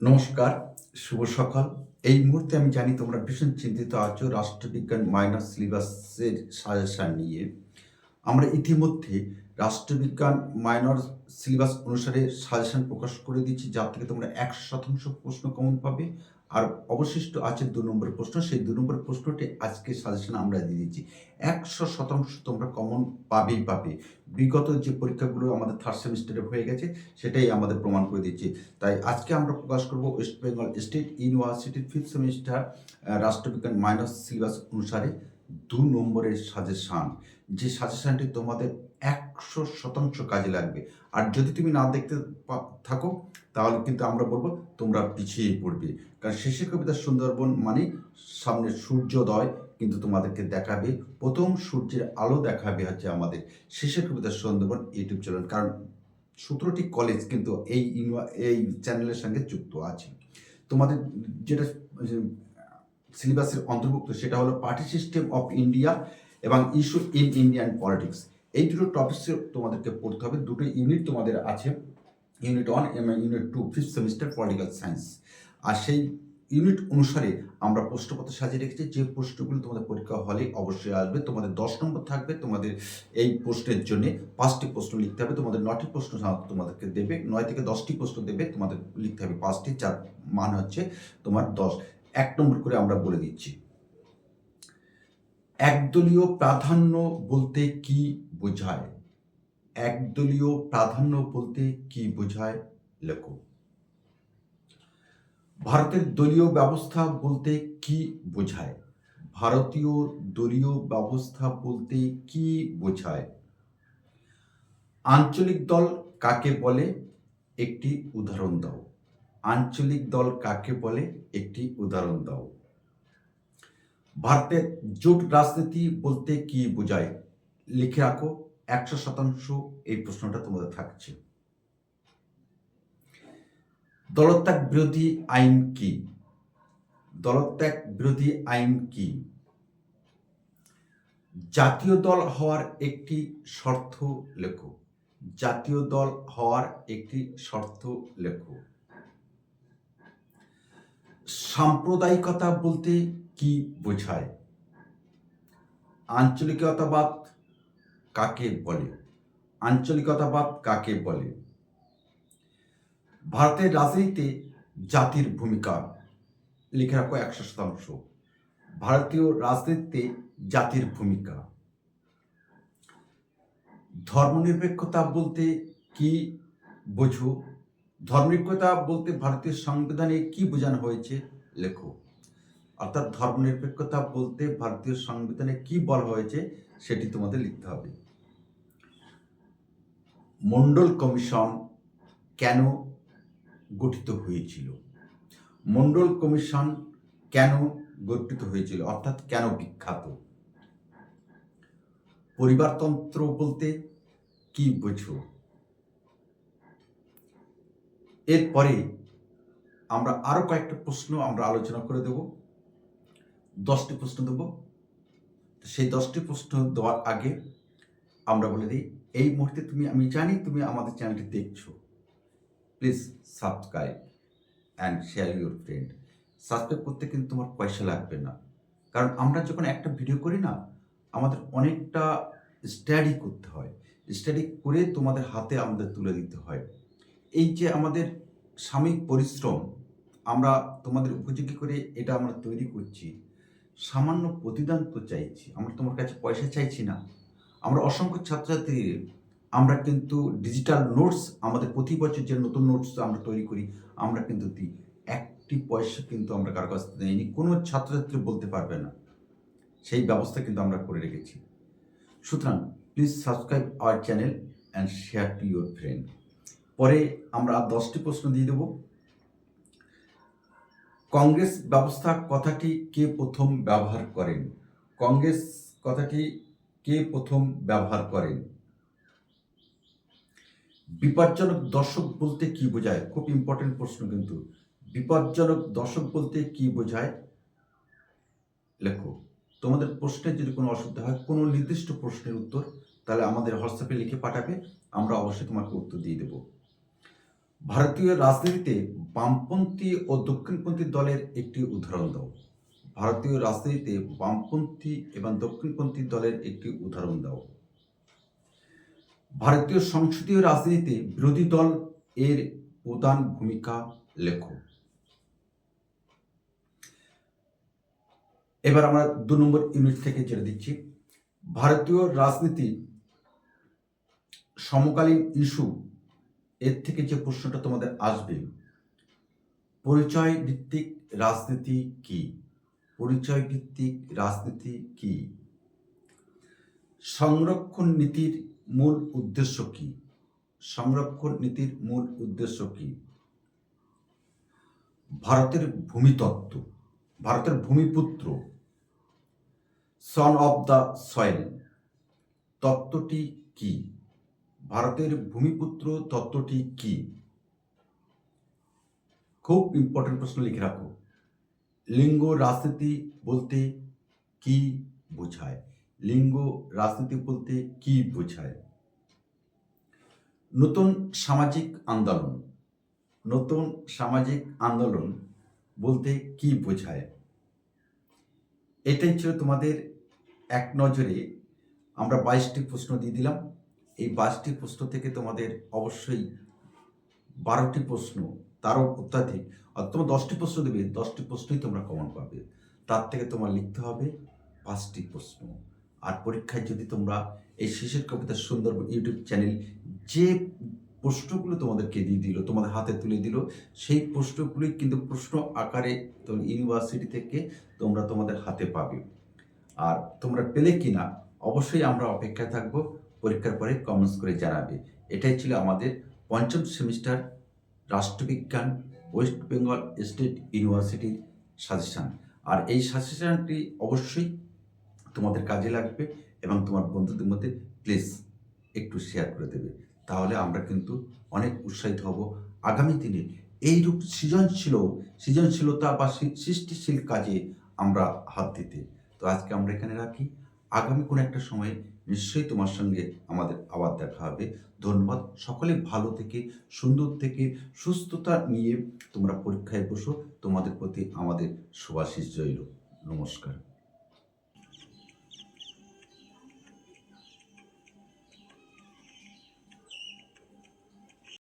নমস্কার, শুভ সকাল। এই মুহূর্তে আমি জানি তোমরা ভীষণ চিন্তিত আছো রাষ্ট্রবিজ্ঞান মাইনর সিলেবাসের সাজেশন নিয়ে। আমরা ইতিমধ্যে রাষ্ট্রবিজ্ঞান মাইনর সিলেবাস অনুসারে সাজেশন প্রকাশ করে দিচ্ছি, যার থেকে তোমরা ১০০% প্রশ্ন কমন পাবে। আর অবশিষ্ট আছে ২ নম্বর প্রশ্ন। সেই ২ নম্বর প্রশ্নটি আজকে সাজেশন আমরা দিয়ে দিচ্ছি। ১০০% তোমরা কমন পাবেই পাবে। বিগত যে পরীক্ষাগুলো আমাদের থার্ড সেমিস্টারে হয়ে গেছে, সেটাই আমাদের প্রমাণ করে দিচ্ছে। তাই আজকে আমরা প্রকাশ করব ওয়েস্ট বেঙ্গল স্টেট ইউনিভার্সিটির 5th সেমিস্টার রাষ্ট্রবিজ্ঞান মাইনর সিলেবাস অনুসারে ২ নম্বরের সাজেশন। যে সাজেশনটি তোমাদের ১০০% কাজে লাগবে। আর যদি তুমি না দেখতে থাকো, তাহলে কিন্তু আমরা বলব তোমরা পিছিয়ে পড়বে। কারণ শেষের কবিতা সুন্দরবন মানে সামনে সূর্যোদয় কিন্তু তোমাদেরকে দেখাবে। প্রথম সূর্যের আলো দেখাবে হচ্ছে আমাদের শেষের কবিতা সুন্দরবন ইউটিউব চ্যানেল। কারণ ১৭টি কলেজ কিন্তু এই চ্যানেলের সঙ্গে যুক্ত আছে। তোমাদের যেটা সিলেবাসের অন্তর্ভুক্ত সেটা হলো পার্টি সিস্টেম অফ ইন্ডিয়া এবং ইস্যু ইন ইন্ডিয়ান পলিটিক্স। এই দুটো টপিকসে তোমাদেরকে পড়তে হবে। দুটো ইউনিট তোমাদের আছে, ইউনিট 1 এবং unit 2 5th semester political science. আর সেই ইউনিট অনুসারে আমরা প্রশ্নপত্র সাজিয়ে রেখেছি। যে প্রশ্নগুলো তোমাদের পরীক্ষা হলে অবশ্যই আসবে। তোমাদের ১০ নম্বর থাকবে। তোমাদের এই প্রশ্নের জন্যে ৫টি প্রশ্ন লিখতে হবে। তোমাদের ৯টি প্রশ্ন তোমাদেরকে দেবে। ৯ থেকে ১০টি প্রশ্ন দেবে, তোমাদের লিখতে হবে ৫টি, যার মান হচ্ছে তোমার ১০। ১ নম্বর করে আমরা বলে দিচ্ছি। একদলীয় প্রাধান্য বলতে কি বোঝায়? একদলীয় প্রাধান্য বলতে কি বোঝায়? লেখো। ভারতের দলীয় ব্যবস্থা বলতে কি বোঝায়? ভারতীয় দলীয় ব্যবস্থা বলতে কি বোঝায়? আঞ্চলিক দল কাকে বলে? একটি উদাহরণ দাও। আঞ্চলিক দল কাকে বলে? একটি উদাহরণ দাও। ভারতের জোট রাজনীতি বলতে কি বোঝায়? লিখে রাখো। ১০০% এই প্রশ্নটা তোমাদের থাকছে। দলত্যাগ বিরোধী আইন কি? দলত্যাগ বিরোধী আইন কি? জাতীয় দল হওয়ার একটি শর্ত লেখো। জাতীয় দল হওয়ার একটি শর্ত লেখো। সাম্প্রদায়িকতা বলতে কি বোঝায়? আঞ্চলিকতাবাদ কাকে বলে? আঞ্চলিকতাবাদ কাকে বলে? ভারতের রাজনীতিতে জাতির ভূমিকা লিখে রাখো ১০০%। ভারতীয় রাজনীতিতে জাতির ভূমিকা। ধর্মনিরপেক্ষতা বলতে কি বোঝো? ধর্মনিরপেক্ষতা বলতে ভারতীয় সংবিধানে কি বোঝানো হয়েছে? লেখো। অর্থাৎ ধর্মনিরপেক্ষতা বলতে ভারতীয় সংবিধানে কি বলা হয়েছে সেটি তোমাদের লিখতে হবে। মন্ডল কমিশন কেন গঠিত হয়েছিল? মন্ডল কমিশন কেন গঠিত হয়েছিল, অর্থাৎ কেন বিখ্যাত? পরিবারতন্ত্র বলতে কি বোঝো? এরপরে আমরা আরো কয়েকটা প্রশ্ন আমরা আলোচনা করে দেব। 10টি প্রশ্ন দেব। সেই 10টি প্রশ্ন দেওয়ার আগে আমরা বলে দিই, এই মুহূর্তে আমি জানি তুমি আমাদের চ্যানেলটি দেখছো। Please subscribe and share your friend. Subscribe করতে কিন্তু তোমার পয়সা লাগবে না। কারণ আমরা যখন একটা ভিডিও করি না, আমাদের অনেকটা স্টাডি করতে হয়। স্টাডি করে তোমাদের হাতে আমাদের তুলে দিতে হয়। এই যে আমাদের সাময়িক পরিশ্রম, আমরা তোমাদের উপযোগী করে এটা আমরা তৈরি করছি। সামান্য প্রতিদান তো চাইছি, আমরা তোমার কাছে পয়সা চাইছি না। আমরা অসংখ্য ছাত্রছাত্রী, আমরা কিন্তু ডিজিটাল নোটস, আমাদের প্রতি বছর যে নতুন নোটস আমরা তৈরি করি, আমরা কিন্তু দিই। একটি পয়সা কিন্তু আমরা কারো কাছ থেকে নিইনি। কোনো ছাত্রছাত্রী বলতে পারবে না। সেই ব্যবস্থা কিন্তু আমরা করে রেখেছি। সুতরাং please subscribe our channel and share to your friend. পরে আমরা 10টি প্রশ্ন দিয়ে দেব। কংগ্রেস ব্যবস্থা কথাটি কে প্রথম ব্যবহার করেন? কংগ্রেস কথাটি কে প্রথম ব্যবহার করেন? বিপজ্জনক দর্শক বলতে কি বোঝায়? খুব ইম্পর্টেন্ট প্রশ্ন কিন্তু। বিপজ্জনক দর্শক বলতে কি বোঝায়? লেখো। তোমাদের প্রশ্নের যদি কোনো অসুবিধা হয়, কোনো নির্দিষ্ট প্রশ্নের উত্তর, তাহলে আমাদের হোয়াটসঅ্যাপে লিখে পাঠাবে, আমরা অবশ্যই তোমাকে উত্তর দিয়ে দেব। ভারতীয় রাজনীতিতে বামপন্থী ও দক্ষিণপন্থী দলের একটি উদাহরণ দাও। ভারতীয় রাজনীতিতে বামপন্থী এবং দক্ষিণপন্থী দলের একটি উদাহরণ দাও। ভারতীয় সংসদীয় রাজনীতিতে বিরোধী দল এর প্রধান ভূমিকা লেখো। এবার আমরা 2 নম্বর ইউনিট থেকে যেটা দিচ্ছি, ভারতীয় রাজনীতি সমকালীন ইস্যু, এর থেকে যে প্রশ্নটা তোমাদের আসবে, পরিচয় ভিত্তিক রাজনীতি কি? পরিচয় ভিত্তিক রাজনীতি কি? সংরক্ষণ নীতির মূল উদ্দেশ্য কি? সংরক্ষণ নীতির মূল উদ্দেশ্য কি? ভারতের ভূমিতত্ত্ব, ভারতের ভূমিপুত্র, সন অফ দ্য সয়েল তত্ত্বটি কি? ভারতের ভূমিপুত্র তত্ত্বটি কি? খুব ইম্পর্টেন্ট প্রশ্ন লিখে রাখো। লিঙ্গ রাজনীতি বলতে কি বোঝায়? লিঙ্গ রাজনীতি বলতে কি বোঝায়? নতুন সামাজিক আন্দোলন, নতুন সামাজিক আন্দোলন বলতে কি বোঝায়? এটাই ছিল তোমাদের এক নজরে আমরা 22টি প্রশ্ন দিয়ে দিলাম। এই 22টি প্রশ্ন থেকে তোমাদের অবশ্যই 12টি প্রশ্ন, তারও অত্যাধিক, আর তোমরা 10টি প্রশ্ন দেবে, 10টি প্রশ্নই তোমরা কমন পাবে। তার থেকে তোমার লিখতে হবে 5টি প্রশ্ন। আর পরীক্ষায় যদি তোমরা এই শিশির কবিতা সুন্দর ইউটিউব চ্যানেল যে প্রশ্নগুলো তোমাদেরকে দিয়ে দিল, তোমাদের হাতে তুলে দিল, সেই প্রশ্নগুলোই কিন্তু প্রশ্ন আকারে ইউনিভার্সিটি থেকে তোমরা তোমাদের হাতে পাবে। আর তোমরা পেলে কিনা অবশ্যই আমরা অপেক্ষায় থাকবো, পরীক্ষার পরে কমেন্টস করে জানাবে। এটাই ছিল আমাদের 5ম সেমিস্টার রাষ্ট্রবিজ্ঞান ওয়েস্ট বেঙ্গল স্টেট ইউনিভার্সিটির সাজেশান। আর এই সাজেশানটি অবশ্যই তোমাদের কাজে লাগবে এবং তোমার বন্ধুদের মধ্যে প্লিজ একটু শেয়ার করে দেবে। তাহলে আমরা কিন্তু অনেক উৎসাহিত হব আগামী দিনে এইরূপ সৃজনশীলতা বা সৃষ্টিশীল কাজে আমরা হাত দিতে। তো আজকে আমরা এখানে রাখি। আগামী কোনো একটা সময়ে নিশ্চয়ই তোমার সঙ্গে আমাদের আবার দেখা হবে। ধন্যবাদ। সকলে ভালো থেকে, সুন্দর থেকে, সুস্থতা নিয়ে তোমরা পরীক্ষায় বসো। তোমাদের প্রতি আমাদের শুভাশীষ রইল। নমস্কার।